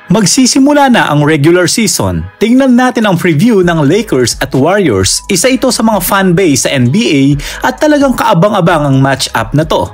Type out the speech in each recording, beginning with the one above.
Magsisimula na ang regular season. Tingnan natin ang preview ng Lakers at Warriors. Isa ito sa mga fanbase sa NBA at talagang kaabang-abang ang match-up na to.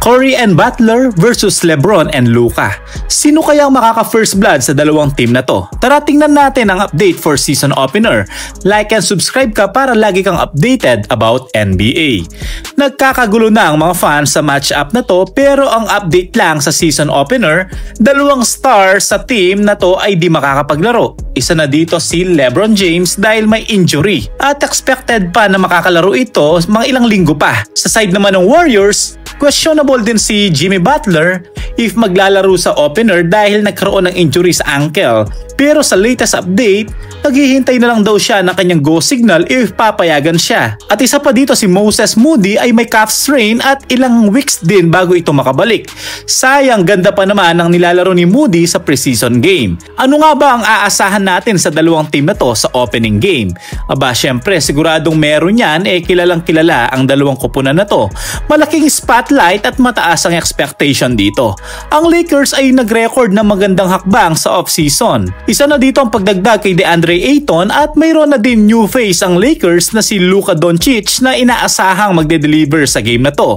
Curry and Butler versus LeBron and Luka. Sino kayang makaka-first blood sa dalawang team na to? Tara tingnan natin ang update for season opener. Like and subscribe ka para lagi kang updated about NBA. Nagkakagulo na ang mga fans sa match-up na to pero ang update lang sa season opener, dalawang stars sa team na to ay di makakapaglaro. Isa na dito si LeBron James dahil may injury at expected pa na makakalaro ito mga ilang linggo pa. Sa side naman ng Warriors, questionable din si Jimmy Butler if maglalaro sa opener dahil nagkaroon ng injury sa ankle. Pero sa latest update, naghihintay na lang daw siya ng kanyang go signal if papayagan siya. At isa pa dito si Moses Moody ay may calf strain at ilang weeks din bago ito makabalik. Sayang, ganda pa naman ang nilalaro ni Moody sa preseason game. Ano nga ba ang aasahan natin sa dalawang team na to sa opening game? Aba, syempre siguradong meron yan, kilalang kilala ang dalawang koponan na to. Malaking spotlight at mataas ang expectation dito. Ang Lakers ay nag-record ng magandang hakbang sa off-season. Isa na dito ang pagdagdag kay DeAndre Ayton at mayroon na din new face ang Lakers na si Luka Doncic na inaasahang magde-deliver sa game na to.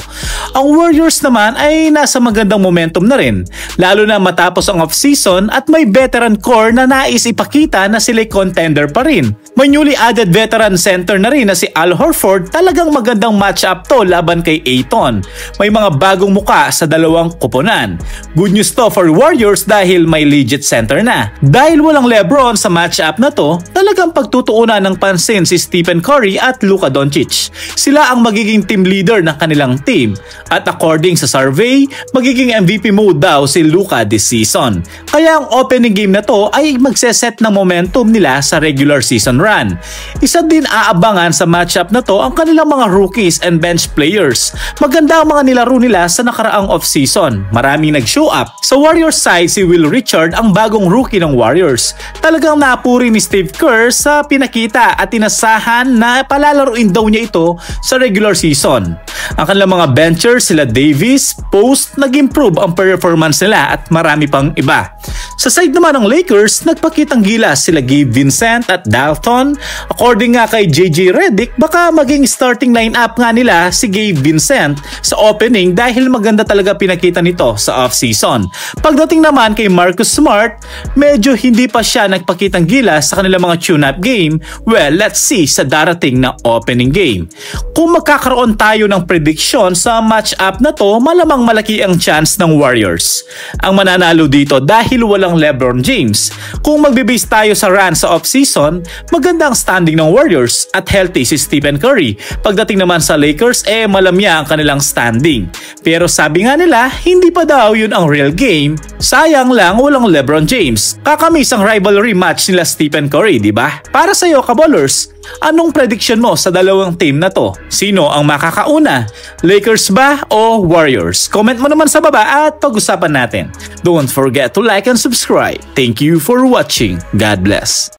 Ang Warriors naman ay nasa magandang momentum na rin, lalo na matapos ang off-season at may veteran core na nais ipakita na sila'y contender pa rin. May newly added veteran center na rin na si Al Horford, talagang magandang match-up to laban kay Ayton. May mga bagong muka sa dalawang koponan. Good news to for Warriors dahil may legit center na. Dahil walang LeBron sa match-up na to, talagang pagtutuunan ng pansin si Stephen Curry at Luka Doncic. Sila ang magiging team leader ng kanilang team. At according sa survey, magiging MVP mode daw si Luka this season. Kaya ang opening game na to ay magseset ng momentum nila sa regular season run. Isa din aabangan sa match-up na to ang kanilang mga rookies and bench players. Maganda ang mga nilaro nila sa nakaraang off-season. Maraming nag-show up. Sa Warriors side, si Will Richard ang bagong rookie ng Warriors. Talagang napuri ni Steve Kerr sa pinakita at inasahan na palalaruin daw niya ito sa regular season. Ang kanilang mga benchers, sila Davis, Post, nag-improve ang performance nila at marami pang iba. Sa side naman ng Lakers, nagpakitang gilas sila Gabe Vincent at Dalton. According nga kay JJ Redick, baka maging starting lineup nga nila si Gabe Vincent sa opening dahil maganda talaga pinakita nito sa off-season. Pagdating naman kay Marcus Smart, medyo hindi pa siya nagpakitang gilas sa kanilang mga tune-up game. Well, let's see sa darating na opening game. Kung magkakaroon tayo ng prediction sa match-up na to, malamang malaki ang chance ng Warriors ang mananalo dito dahil walang LeBron James. Kung magbibase tayo sa run sa off-season, maganda ang standing ng Warriors at healthy si Stephen Curry. Pagdating naman sa Lakers, malamya ang kanilang standing. Pero sabi nga nila, hindi pa daw yun ang real game. Sayang lang walang LeBron James. Kakamiss ang rivalry match nila Stephen Curry, di ba? Para sa iyo, Kabolers, anong prediction mo sa dalawang team na to? Sino ang makakauna? Lakers ba o Warriors? Comment mo naman sa baba at pag-usapan natin. Don't forget to like and subscribe. Thank you for watching. God bless.